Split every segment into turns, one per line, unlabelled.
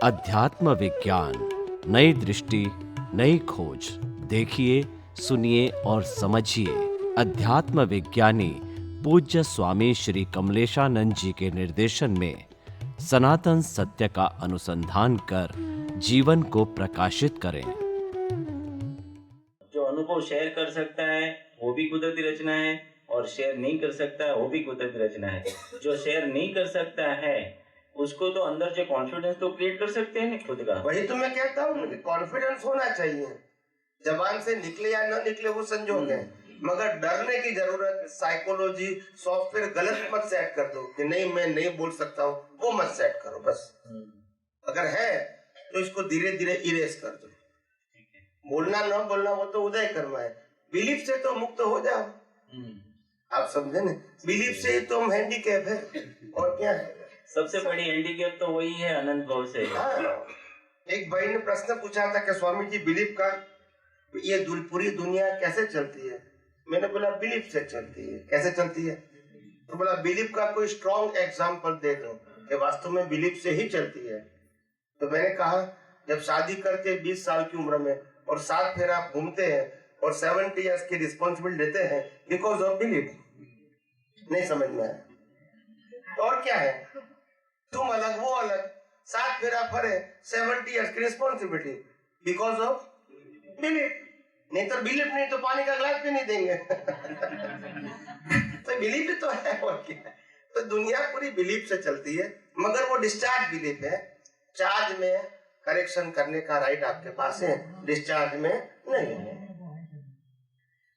अध्यात्म विज्ञान, नई दृष्टि, नई खोज। देखिए, सुनिए और समझिए। अध्यात्म विज्ञानी पूज्य स्वामी श्री कमलेशानंद जी के निर्देशन में सनातन सत्य का अनुसंधान कर जीवन को प्रकाशित करें।
जो अनुभव शेयर कर सकता है वो भी कुदरती रचना है, और शेयर नहीं कर सकता है वो भी कुदरती रचना है। जो शेयर नहीं कर सकता है उसको तो अंदर से कॉन्फिडेंस तो क्रिएट कर सकते हैं खुद का।
वही तो मैं कहता हूँ कि कॉन्फिडेंस होना चाहिए। जबान से निकले या न निकले वो संजोग है, मगर डरने की जरूरत। साइकोलॉजी सॉफ्टवेयर गलत मत सेट कर दो कि नहीं मैं नहीं बोल सकता हूँ, वो मत सेट करो बस। अगर है तो इसको धीरे धीरे इरेज कर दो। बोलना न बोलना वो तो उदय कर्म है। बिलीफ से तो मुक्त हो जाओ। आप समझे ना, बिलीफ से ही तो हम हैंडीकैप है, और क्या है।
सबसे बड़ी हैंडीकैप तो वही है, अनंत भाव से।
एक भाई ने प्रश्न पूछा था कि स्वामी जी बिलीफ का ये पूरी दुनिया कैसे चलती है। मैंने बोला बिलीफ से चलती है। कैसे चलती है? तो बोला बिलीफ का कोई स्ट्रॉन्ग एग्जांपल दे दो कि वास्तव में बिलीफ से ही चलती है। तो मैंने कहा जब शादी करते 20 साल की उम्र में और 7 फेरा आप घूमते हैं और 70 इयर्स की रिस्पॉन्सिबिलिटी लेते हैं बिकॉज ऑफ बिलीफ। नहीं समझ में आया तो और क्या है? तुम अलग वो अलग, 7 फेरा फरे, 70 इयर्स की रिस्पॉन्सिबिलिटी बिकॉज ऑफ बिलीफ। नहीं तो बिलीफ नहीं तो पानी का ग्लास भी नहीं देंगे। तो बिलीफ ही तो है, और क्या है। तो दुनिया पूरी बिलीफ से चलती है, मगर वो डिस्चार्ज बिलीफ है। चार्ज में करेक्शन करने का राइट आपके पास है, डिस्चार्ज में नहीं है।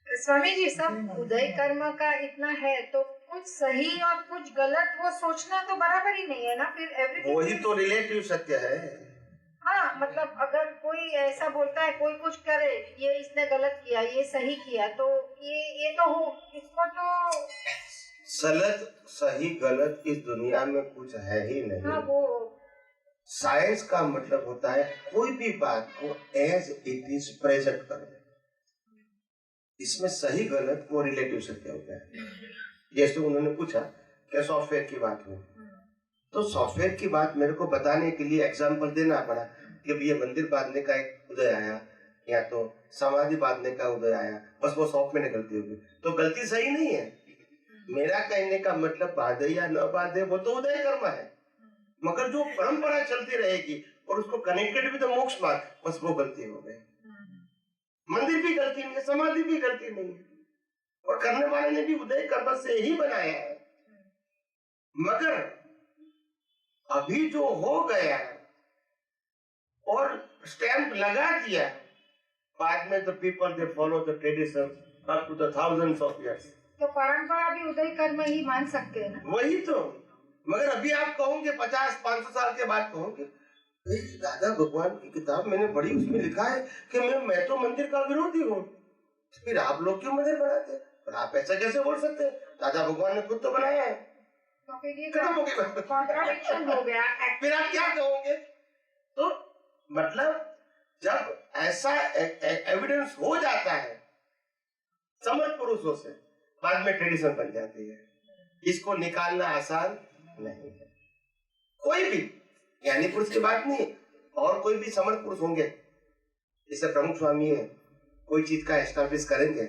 स्वामी जी, सब उदय कर्म का इतना है तो कुछ सही और कुछ गलत वो सोचना तो बराबर ही नहीं है ना फिर। एवरीथिंग
वही तो रिलेटिव सत्य है।
हाँ, मतलब अगर कोई ऐसा बोलता है, कोई कुछ करे, ये इसने गलत किया, ये सही किया, तो ये तो हो, इसको तो
गलत सही गलत इस दुनिया में कुछ है ही नहीं।
हाँ, वो
साइंस का मतलब होता है कोई भी बात को एज इट इज प्रेजेंट करना। इसमें सही गलत वो रिलेटिव सत्य होता है। जैसे उन्होंने पूछा क्या सॉफ्टवेयर की बात हुई, तो सॉफ्टवेयर की बात मेरे को बताने के लिए एग्जाम्पल देना पड़ा कि ये मंदिर बांधने का एक उदय आया या तो समाधि बांधने का उदय आया, बस वो सॉफ्टवेयर में गलती होगी तो गलती सही नहीं है। मेरा कहने का मतलब बांधे या न बांधे वो तो उदय कर्म है, मगर जो परंपरा चलती रहेगी और उसको कनेक्टेड भी तो मोक्ष मार्ग, बस वो गलती हो गई। मंदिर भी गलती नहीं है, समाधि भी गलती नहीं है, और करने वाले ने भी उदय कर्म से ही बनाया है। मगर अभी जो हो गया और स्टैंप लगा दिया, बाद में the people they follow the tradition up to the thousands of years।
तो परंपरा भी उदय कर्म ही मान सकते हैं ना।
वही तो, मगर अभी आप कहोगे 50-500 साल के बाद कहोगे दादा भगवान की किताब मैंने पढ़ी, उसमें लिखा है कि मैं तो मंदिर का विरोधी हूँ, फिर आप लोग क्यों मंदिर बनाते? पर आप ऐसा कैसे बोल सकते हैं? दादा भगवान ने खुद तो बनाया है।
तो फिर ये
खत्म हो गया,
कॉन्ट्राडिक्शन हो गया।
फिर आप क्या कहोगे? तो मतलब जब ऐसा एविडेंस हो जाता है समर्थ पुरुषों से, बाद में ट्रेडिशन बन जाती है। इसको निकालना आसान नहीं है। कोई भी ज्ञानी पुरुष की बात नहीं, और कोई भी समर्थ पुरुष होंगे, जैसे प्रमुख स्वामी है, कोई चीज का एस्टैब्लिश करेंगे,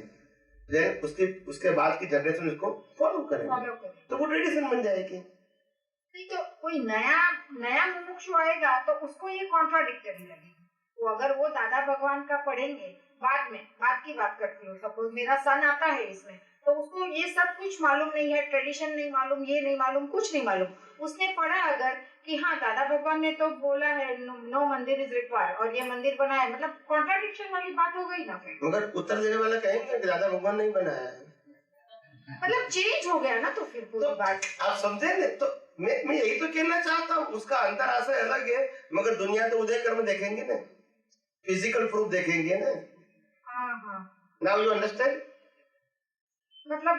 उसके बाद की जनरेशन उसको फॉलो करेंगे, तो वो ट्रेडिशन बन जाएगी।
नहीं तो कोई नया मुमुक्षु आएगा तो उसको ये कॉन्ट्राडिक्टरी लगेगी। तो अगर वो दादा भगवान का पढ़ेंगे, बाद की बात करती हूँ, सपोज मेरा सन आता है इसमें, तो उसको ये सब कुछ मालूम नहीं है, ट्रेडिशन नहीं मालूम, ये नहीं मालूम, कुछ नहीं मालूम। उसने पढ़ा अगर कि हाँ दादा भगवान ने तो बोला है नो मंदिर इज रिक्वायर्ड, और ये मंदिर बनाया, मतलब कॉन्ट्राडिक्शन वाली बात हो गई ना फिर।
मगर उत्तर देने वाला कहेंगे कि दादा भगवान नहीं बनाया है,
मतलब चेंज हो गया ना, तो फिर पूरी बात
आप समझे न? तो मैं यही तो कहना चाहता हूँ, उसका अंतर आशय अलग है, मगर दुनिया तो उदय कर्म देखेंगे ना, फिजिकल प्रूफ देखेंगे ना। Now you understand?
मतलब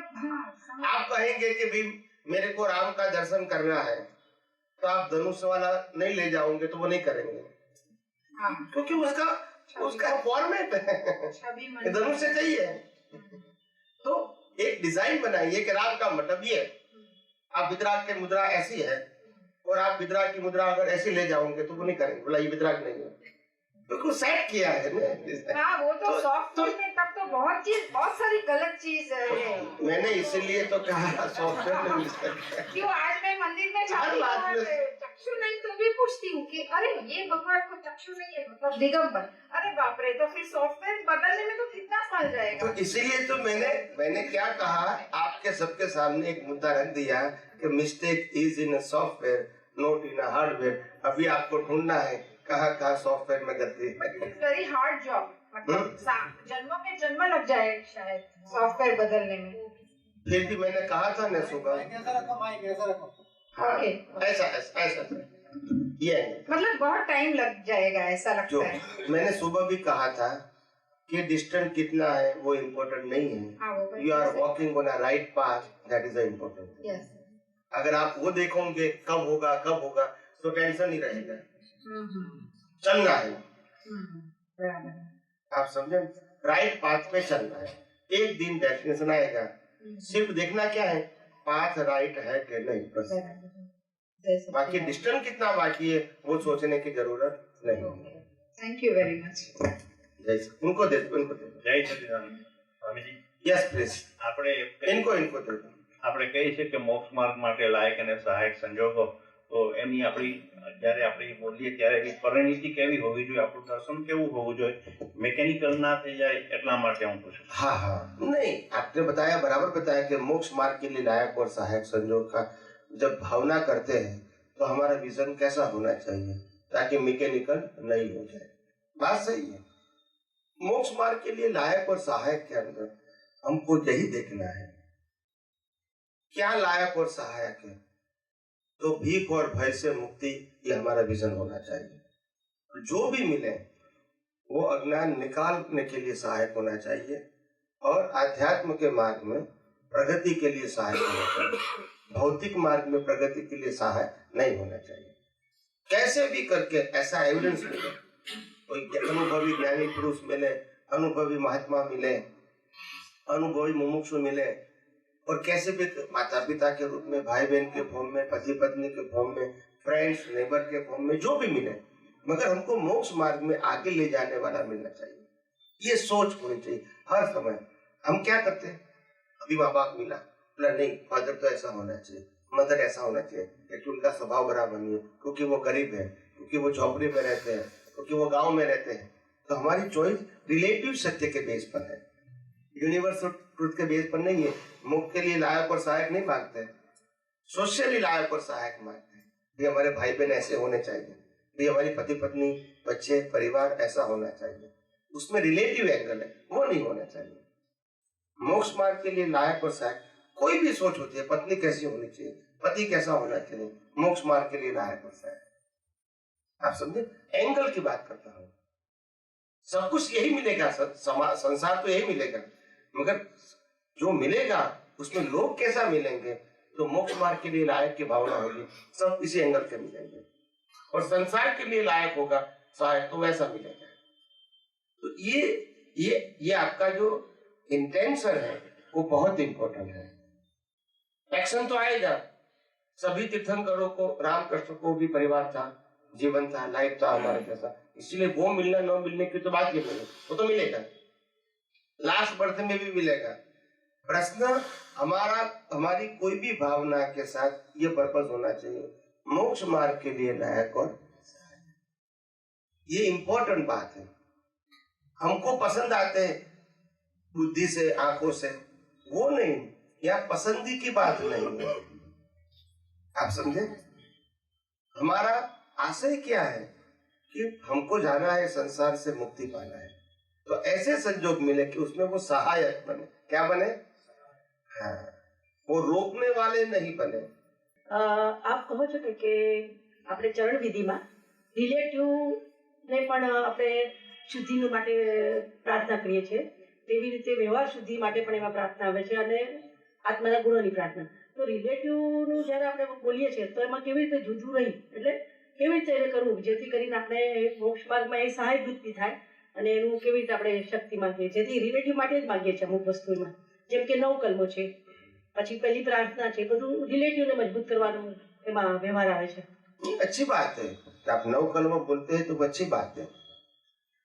आप कहेंगे कि भी मेरे को राम का दर्शन करना है, तो आप धनुष वाला नहीं ले जाओगे तो वो नहीं करेंगे, क्योंकि उसका फॉर्मेट है, धनुष से चाहिए। तो एक डिजाइन बनाइए कि राम का मतलब ये, आप वितराग की मुद्रा ऐसी है, और आप विद्राग की मुद्रा अगर ऐसे ले जाओगे तो वो नहीं करेंगे, बोला ये विद्राग नहीं है, बिल्कुल सेट किया है ना।
हाँ वो तो सॉफ्टवेयर में तब तो बहुत सारी गलत चीज है।
मैंने इसीलिए तो कहा सॉफ्टवेयर में मिस कर
क्यों आज मैं मंदिर में जाती हूँ
बात में-
और चक्षु नहीं तो भी पूछती हूँ कि अरे ये भगवान को चक्षु नहीं है मतलब दिगंबर, अरे बाप रे, तो फिर सॉफ्टवेयर बदलने में तो कितना साल जाएगा।
तो इसीलिए तो मैंने क्या कहा, आपके सबके सामने एक मुद्दा रख दिया कि mistake is in software not in hardware. अभी आपको ढूंढना है कहाँ सॉफ्टवेयर में गलती है।
इट्स वेरी हार्ड जॉब, मतलब जन्मों के जन्म लग जाए शायद सॉफ्टवेयर बदलने में।
फिर भी मैंने कहा था ना सुबह,
ओके,
ऐसा ऐसा ऐसा ये है।
मतलब बहुत टाइम लग जाएगा ऐसा
जो
लगता है।
मैंने सुबह भी कहा था कि डिस्टेंस कितना है वो इम्पोर्टेंट नहीं है,
हाँ, वो
you are walking on a right path, that is the important.
Yes.
अगर आप वो देखोगे कब होगा तो टेंशन ही रहेगा, चलना है, आप समझे, राइट पाथ पे चलना है, एक दिन डेस्टिनेशन आएगा, सिर्फ देखना क्या है पाथ राइट है कि नहीं, बस। बाकी डिस्टेंस कितना बाकी है वो सोचने की जरूरत नहीं।
Thank you very much.
उनको दे दो।
जय सच्चिदानंद સ્વામીજી
यस प्लीज,
આપણે
इनको दे दो।
આપણે કહીએ છીએ કે મોક્ષ માર્ગ માટે લાયક અને સહાયક સંજોગો, તો એની આપણી જ્યારે આપણે બોલીએ ત્યારે એની પરિણીતિ કેવી હોવી જોઈએ, આપણું દર્શન કેવું હોવું જોઈએ, મેકેનિકલ ના થઈ જાય એટલા માટે હું પૂછું।
हाँ हाँ, नहीं आपने बताया, बराबर बताया कि मोक्ष मार्ग के लिए लायक और सहायक संयोग का जब भावना करते हैं तो हमारा विजन कैसा होना चाहिए ताकि मैकेनिकल नहीं हो जाए। बात सही है। मोक्ष मार्ग के लिए लायक और सहायक के अंदर हमको यही देखना है क्या लायक और सहायक है, तो भीख और भय से मुक्ति ये हमारा विजन होना चाहिए। जो भी मिले वो अज्ञान निकालने के लिए सहायक होना चाहिए और आध्यात्म के मार्ग में प्रगति के लिए सहायक होना चाहिए। भौतिक मार्ग में प्रगति के लिए सहायक नहीं होना चाहिए। कैसे भी करके ऐसा एविडेंस मिले, कोई अनुभवी ज्ञानी पुरुष मिले, अनुभवी महात्मा मिले, अनुभवी मुमुक्षु मिले, और कैसे भी माता पिता के रूप में, भाई बहन के फॉर्म में, पति पत्नी के फॉर्म में, फ्रेंड्स नेबर के फॉर्म में, जो भी मिले, मगर हमको मोक्ष मार्ग में आगे ले जाने वाला मिलना चाहिए। ये सोच होनी चाहिए हर समय। हम क्या करते हैं, अभी माँ बाप मिला, बोला नहीं फादर तो ऐसा होना चाहिए, मदर ऐसा होना चाहिए, क्योंकि उनका स्वभाव बराबर नहीं है, क्योंकि वो गरीब है, क्योंकि वो झोपड़ी में रहते हैं, क्योंकि वो गाँव में रहते हैं। तो हमारी चॉइस रिलेटिव सत्य के बेस पर है, यूनिवर्सल ट्रुथ के बेस पर नहीं है। मुक्त के लिए लायक और सहायक नहीं मांगते, सोशली लायक और सहायक मांगते हैं। ये हमारे भाई बहन ऐसे होने चाहिए, ये हमारी पति पत्नी बच्चे परिवार ऐसा होना चाहिए, उसमें रिलेटिव एंगल है, वो नहीं होना चाहिए। मोक्ष मार्ग के लिए लायक और सहायक कोई भी सोच होती है, पत्नी कैसी होनी चाहिए, पति कैसा होना चाहिए, मोक्ष मार्ग के लिए लायक और सहायक। आप समझे, एंगल की बात करता हूँ। सब कुछ यही मिलेगा, संसार तो यही मिलेगा, मगर जो मिलेगा उसमें लोग कैसा मिलेंगे, तो मोक्ष मार्ग के लिए लायक की भावना होगी, सब इसी एंगल से मिलेंगे। और संसार के लिए लायक होगा सहायक तो वैसा मिलेगा। तो ये आपका जो इंटेंशन है वो बहुत इंपॉर्टेंट है। एक्शन तो आएगा, सभी तीर्थंकरों को, रामकृष्ण को भी परिवार था, जीवन था, लाइफ था हमारे जैसा, इसलिए वो मिलना न मिलने की तो बात ही नहीं, वो तो मिलेगा, लास्ट बर्थ में भी मिलेगा। प्रश्न हमारी कोई भी भावना के साथ ये पर्पस होना चाहिए, मोक्ष मार्ग के लिए लायक और ये इंपॉर्टेंट बात है। हमको पसंद आते हैं बुद्धि से, आंखों से, वो नहीं, या पसंदी की बात नहीं है। आप समझे, हमारा आशय क्या है कि हमको जाना है, संसार से मुक्ति पाना है, तो ऐसे संजोग मिले कि उसमें वो सहायक बने। क्या बने? हाँ, वो रोकने वाले नहीं बने।
આપ કહો છો કે આપણે ચરણ વિધિમાં રિલેટિવને પણ આપણે શુદ્ધિ માટે પ્રાર્થના કરીએ છીએ, તેવી રીતે વ્યવહાર શુદ્ધિ માટે પણ એમાં પ્રાર્થના આવે છે અને આત્માના ગુણોની પ્રાર્થના। તો રિલેટિવનું જ્યારે આપણે બોલીએ છીએ તો એમાં કેવી રીતે જુદું રહી, એટલે કેવી રીતે એને કરવું જેથી કરીને આપણે મોક્ષ માર્ગમાં એ સહાય વૃત્તિ થાય અને એનું કેવી રીતે આપણે શક્તિ માંગીએ, જેથી રિલેટિવ માટે જ માંગીએ છીએ અમુક વસ્તુમાં, જેમ કે 9 કલમો છે, પછી પહેલી પ્રાર્થના છે, બધું રિલેટિવને મજબૂત કરવાનું એમાં વ્યવહાર આવે છે.
ये अच्छी बात है कि आप नव कलम बोलते हैं तो वो अच्छी बात है,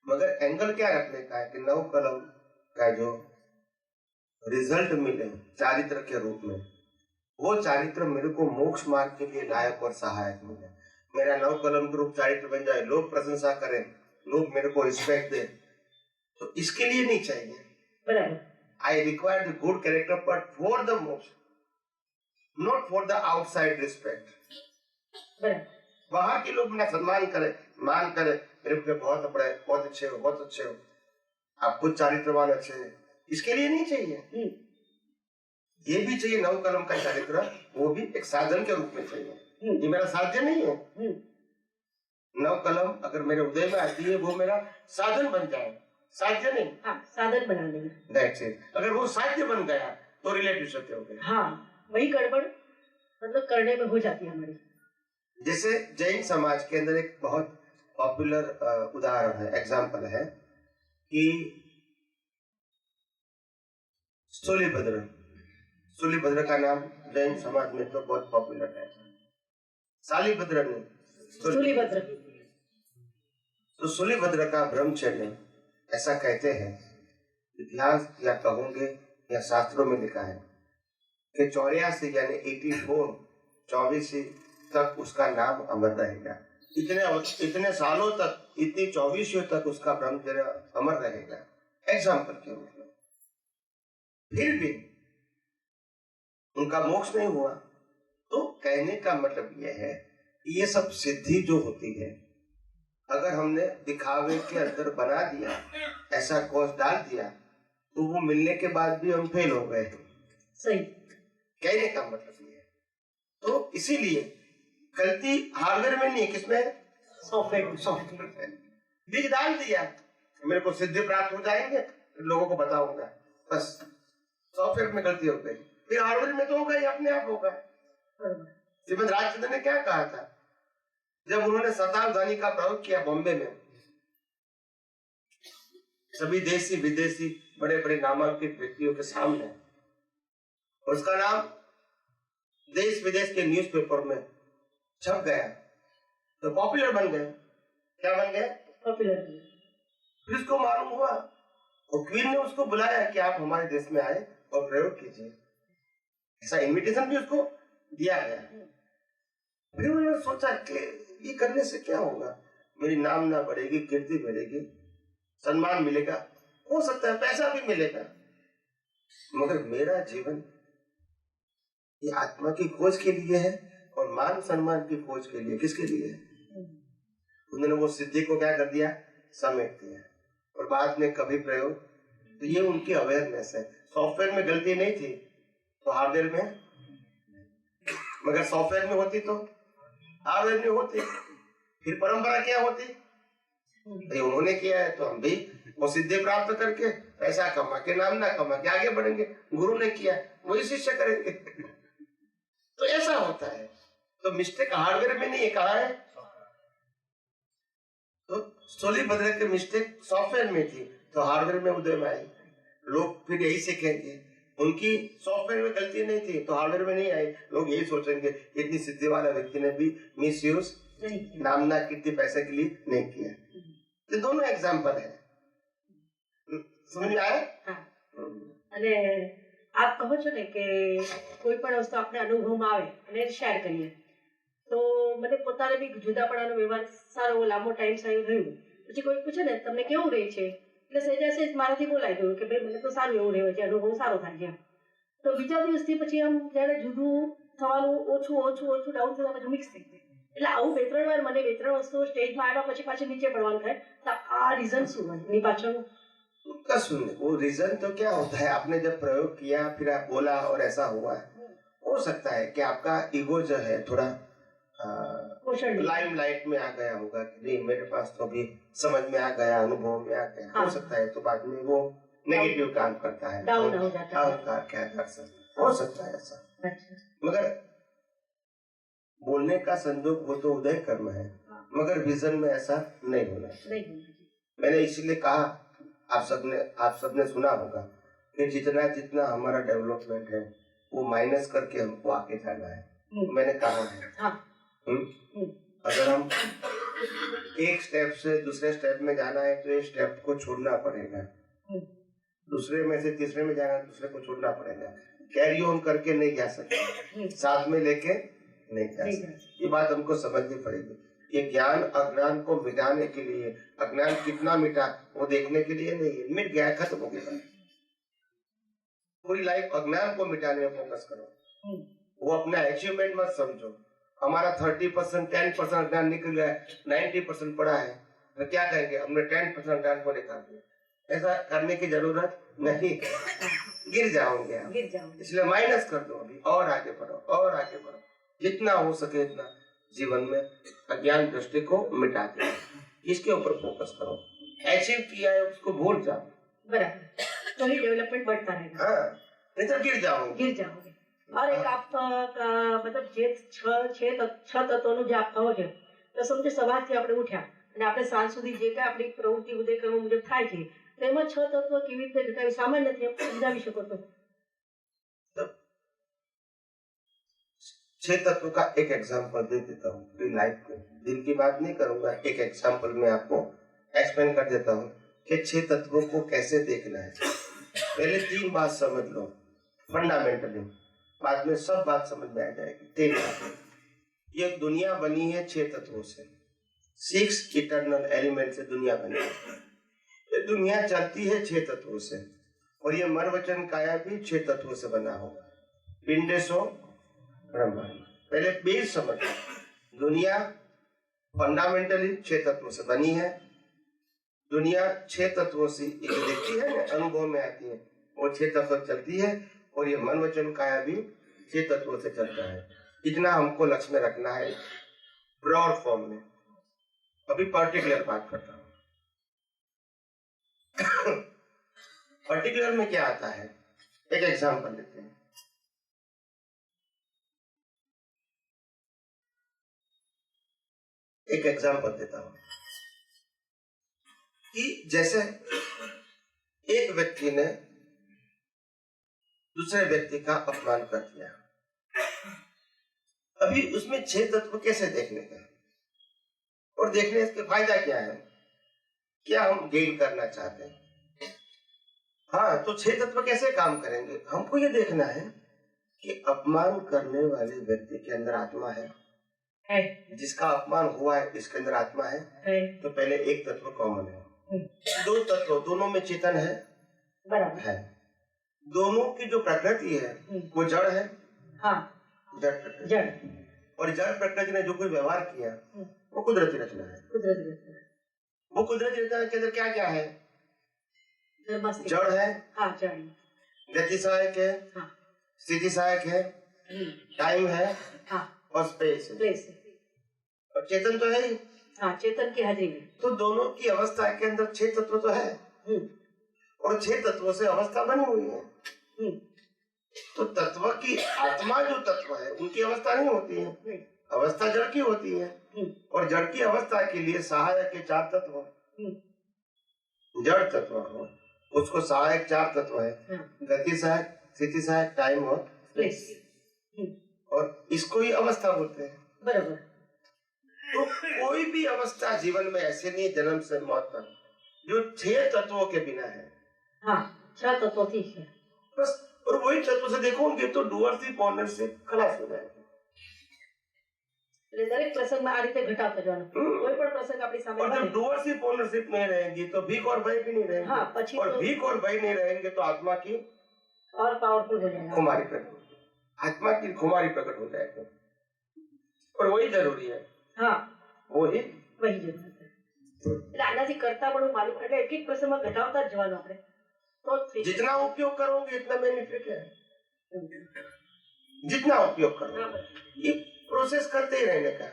मगर एंगल क्या रखने का है कि नव कलम का जो रिजल्ट मिले चारित्र के रूप में, वो चारित्र मेरे को मोक्ष मार्ग के लिए लायक और सहायक मिले. मेरा नव कलम के रूप चारित्र बन जाए, लोग प्रशंसा करें, लोग मेरे को रिस्पेक्ट दे, तो इसके लिए नहीं चाहिए.
બરાબર.
I require the good character but for the moksha, not for the outside respect.
બરાબર.
बाहर के लोग मेरा सम्मान करे, मान करे, मेरे को बहुत बड़े, बहुत अच्छे हो, बहुत अच्छे हो, आप खुद चारित्रवान अच्छे हैं, इसके लिए नहीं चाहिए. ये भी चाहिए नव कलम का चारित्र, वो भी एक साधन के रूप में चाहिए. ये मेरा साध्य नहीं है. नव कलम अगर मेरे उदय में आती है वो मेरा साधन बन जाए, साध्य नहीं.
हाँ, साधन बना लेंगे.
That's it. अगर वो साध्य बन गया तो रिलेटिव सत्य हो गया.
हाँ, वही गड़बड़ मतलब करने में हो जाती है हमारी.
जैसे जैन समाज के अंदर एक बहुत पॉपुलर उदाहरण है, एग्जाम्पल है कि सूलीभद्र का नाम जैन समाज में तो बहुत पॉपुलर है. शालीभद्र नहीं,
सूलीभद्र.
तो सूलीभद्र का ब्रह्मचर्य ऐसा कहते हैं, इतिहास या कहूंगे या शास्त्रों में लिखा है कि 84 यानी 24 तक उसका नाम अमर रहेगा. इतने सालों तक, इतनी 24 तक उसका ब्रह्मचर्य अमर रहेगा. एग्जाम्पल के मतलब फिर भी उनका मोक्ष नहीं हुआ. तो कहने का मतलब यह है कि ये सब सिद्धि जो होती है, अगर हमने दिखावे के अंदर बना दिया, ऐसा कोष डाल दिया, तो वो मिलने के बाद भी हम फेल हो गए.
सही.
कहने का मतलब ये है. तो इसीलिए गलती हार्डवेयर में नहीं, किसमें? सॉफ्टवेयर. बीज डाल दिया, मेरे को सिद्धि प्राप्त हो जाएंगे, लोगों को बताऊंगा, बस सॉफ्टवेयर में गलती हो गई. फिर हार्डवेयर में तो होगा ही, अपने आप होगा. श्रीमद राजचंद्र ने क्या कहा था जब उन्होंने शतावधानी का प्रयोग किया बॉम्बे में? सभी देशी विदेशी बड़े बड़े नामांकित व्यक्तियों के सामने, उसका नाम देश विदेश के न्यूज़पेपर में छप गया, तो पॉपुलर बन गए. क्या बन गए?
पॉपुलर.
फिर उसको मालूम हुआ और क्वीन ने उसको बुलाया कि आप हमारे देश में आए और प्रयोग कीजिए. ऐसा इनविटेशन भी उसको दिया गया. फिर उन्होंने सोचा कि ये करने से क्या होगा, मेरी नामना बढ़ेगी, कीर्ति बढ़ेगी, सम्मान मिलेगा, हो सकता है पैसा भी मिलेगा, मगर मेरा जीवन ये आत्मा की खोज के लिए है और मान सम्मान की खोज के लिए. किसके लिए है? उन्होंने वो सिद्धि को क्या कर दिया? समेट दिया. और बाद में कभी प्रयोग, तो ये उनकी अवेयरनेस है. सॉफ्टवेयर में गलती नहीं थी तो हार्डवेयर में, मगर सॉफ्टवेयर में होती तो हार्डवेयर में होती. फिर परंपरा क्या होती? भाई उन्होंने किया है तो हम भी वो सिद्धि प्राप्त करके पैसा कमा के, नाम ना कमा के आगे बढ़ेंगे. गुरु ने किया, वही शिष्य करेंगे. तो ऐसा होता है. तो मिस्टेक हार्डवेयर में नहीं है, कहाँ है? तो सूलीभद्र की मिस्टेक सॉफ्टवेयर में थी तो हार्डवेयर में उदय में आई. लोग फिर यही सीखेंगे, उनकी सॉफ्टवेयर में गलती नहीं थी तो हार्डवेयर में नहीं आई. लोग यही सोचेंगे इतनी सिद्धि वाला व्यक्ति ने भी मिस यूज नामना कीर्ति पैसे के लिए नहीं किया. तो दोनों एग्जाम्पल है. समझ में आया?
અને આપ કહો છો ને કે કોઈ પણ વસ્તુ આપણે અનુભવમાં આવે અને શેર કરીએ, તો મને પોતાને બી જુદાપણાનો વ્યવહાર સારો લાંબો ટાઈમ સારું રહ્યું. પછી કોઈ પૂછે ને તમને કેવું રહે છે, એટલે સહેજા સહેજ મારાથી બોલાઈ ગયું કે ભાઈ મને તો સારું એવું રહે છે, અનુભવ સારો થાય છે. તો બીજા દિવસથી પછી આમ જ્યારે જુદું થવાનું ઓછું ઓછું ઓછું ડાઉન થતા પછી મિક્સ થઈ જાય. એટલે આવું બે ત્રણ વાર મને બે ત્રણ વસ્તુઓ સ્ટેજમાં આવ્યા પછી પાછી નીચે પડવાનું થાય. તો આ રીઝન શું હોય એની પાછળનું?
उसका सुनने वो रीजन तो क्या होता है, आपने जब प्रयोग किया फिर आप बोला और ऐसा हुआ है, हो सकता है कि आपका ईगो जो है थोड़ा लाइम लाइट में आ गया होगा कि नहीं मेरे पास तो अभी समझ में आ गया, अनुभव में आ गया. हो सकता है तो बाद में वो नेगेटिव काम करता है,
डाउन हो जाता है,
अहंकार क्या कर सकता, हो सकता है ऐसा. मगर बोलने का संजोग वो तो उदय कर्म है, मगर विजन में ऐसा नहीं होना. मैंने इसलिए कहा, आप सबने सुना होगा कि जितना जितना हमारा डेवलपमेंट है वो माइनस करके हमको आगे जाना है. मैंने कहा है।
हाँ।
अगर हम एक स्टेप से दूसरे स्टेप में जाना है तो एक स्टेप को छोड़ना पड़ेगा, दूसरे में से तीसरे में जाना है दूसरे को छोड़ना पड़ेगा। कैरी ऑन करके नहीं जा सकते, साथ में लेके नहीं जा सकते। ये बात हमको समझनी पड़ेगी। ये ज्ञान अज्ञान को मिटाने के लिए, अज्ञान कितना मिटा वो देखने के लिए नहीं है। मिट गया, खत्म हो गया। पूरी लाइफ अज्ञान को मिटाने में फोकस करो। वो अपना अचीवमेंट मत समझो। हमारा 30% 10% अज्ञान निकल गया है, 90% पड़ा है, तो क्या कहेंगे? हमने 10% अज्ञान को निकाल दिया। ऐसा करने की जरूरत नहीं, गिर जाओगे आप। इसलिए माइनस कर दो अभी, और आगे बढ़ो और आगे बढ़ो। जितना हो सके इतना जीवन में अज्ञान दृष्टि को मिटा दो, इसके ऊपर फोकस करो। अचीव किया है उसको भूल जाओ,
बराबर, तो ही डेवलपमेंट बढ़ता रहेगा।
हाँ, नहीं तो गिर जाओगे। और एक आप मतलब જે છ તત્વોનું જે આપ કહો છો, તો સમજો સવારથી આપણે ઉઠ્યા અને આપણે સાંજ સુધી જે કાંઈ આપણી પ્રવૃત્તિ ઉદય કર્મ મુજબ થાય છે, તેમાં 6 તત્વો કેવી રીતે ઘટાવી સામાન્ય નથી આપણે સમજાવી શકો તો? 6 तत्व का एक एग्जांपल दे देता हूँ पूरी लाइफ में। दिन की बात नहीं करूंगा, एक एग्जांपल में आपको एक्सप्लेन कर देता हूँ कि 6 तत्वों को कैसे देखना है। पहले 3 बात समझ लो फंडामेंटली, बाद में सब बात समझ में आ जाएगी। 3 बात। ये दुनिया बनी है 6 तत्वों से, 6 इटर्नल एलिमेंट से दुनिया बनी है। ये दुनिया चलती है 6 तत्वों से, और ये मन वचन काया भी 6 तत्वों से बना होगा। पिंडेशो ब्रह्मांड। पहले बेस समझ, दुनिया फंडामेंटली 6 तत्वों से बनी है। दुनिया 6 तत्वों से दिखती है ना, अनुभव में आती है, वो 6 तत्व चलती है, और ये मन वचन काया भी 6 तत्वों से चलता है। इतना हमको लक्ष्य में रखना है ब्रॉड फॉर्म में। अभी पर्टिकुलर बात करता हूँ। पर्टिकुलर में क्या आता है, एक एग्जांपल लेते हैं। एक एग्जांपल देता हूं कि जैसे एक व्यक्ति ने दूसरे व्यक्ति का अपमान कर दिया, अभी उसमें 6 तत्व कैसे देखने का, और देखने इसके फायदा क्या है, क्या हम गेन करना चाहते हैं। हाँ, तो 6 तत्व कैसे काम करेंगे, हमको ये देखना है कि अपमान करने वाले व्यक्ति के अंदर आत्मा है, जिसका अपमान हुआ है इसके अंदर आत्मा है। तो पहले एक तत्व कॉमन है, 2 तत्व दोनों में चेतन है, बराबर है। दोनों की जो प्रकृति है वो जड़ है। हाँ, जड़ और जड़ प्रकृति ने जो कोई व्यवहार किया वो कुदरती रचना है। वो कुदरती रचना के अंदर क्या क्या है, जड़ है, हाँ, गति सहायक है, हाँ, स्थिति सहायक है, टाइम है, हाँ, और स्पेस है, और चेतन तो है ही। हाँ, चेतन की हाजिरी में। तो दोनों की अवस्था के अंदर 6 तत्व तो है, और 6 तत्वों से अवस्था बनी हुई है। तो तत्व की आत्मा जो तत्व है उनकी अवस्था नहीं होती है, अवस्था जड़ की होती है। और जड़ की अवस्था के लिए सहायक के 4 तत्व, जड़ तत्व हो उसको सहायक 4 तत्व है, गति सहायक, स्थिति सहायक, टाइम और स्पेस, और इसको ही अवस्था बोलते हैं, बराबर। तो कोई भी अवस्था जीवन में ऐसे नहीं जन्म से मौत तक जो 6 तत्वों के बिना है। हाँ, 6 तत्व ठीक है बस, और वही तत्व से देखोगे तो डूअरशिप ओनरशिप खलास हो जाएगी। दरेक प्रसंग में आ रीते घटाता जाना, कोई पण प्रसंग अपनी सामने, और जब डूअरशिप ओनरशिप नहीं रहेगी तो भीख और भय भी नहीं रहेंगे। हाँ, और भीख और भय नहीं रहेंगे तो आत्मा की और पावरफुल हो जाएगा, खुमारी प्रकट, आत्मा की खुमारी प्रकट हो जाएगी, और वही जरूरी है। हाँ, वही जरूरी है। એટલે આનાથી કરતા પણ માલિક એટલે એક એક પ્રસંગમાં ઘટાડતા જ જવાનું આપણે, તો जितना उपयोग करोगे इतना बेनिफिट है, जितना उपयोग करोगे ये प्रोसेस करते ही रहने का।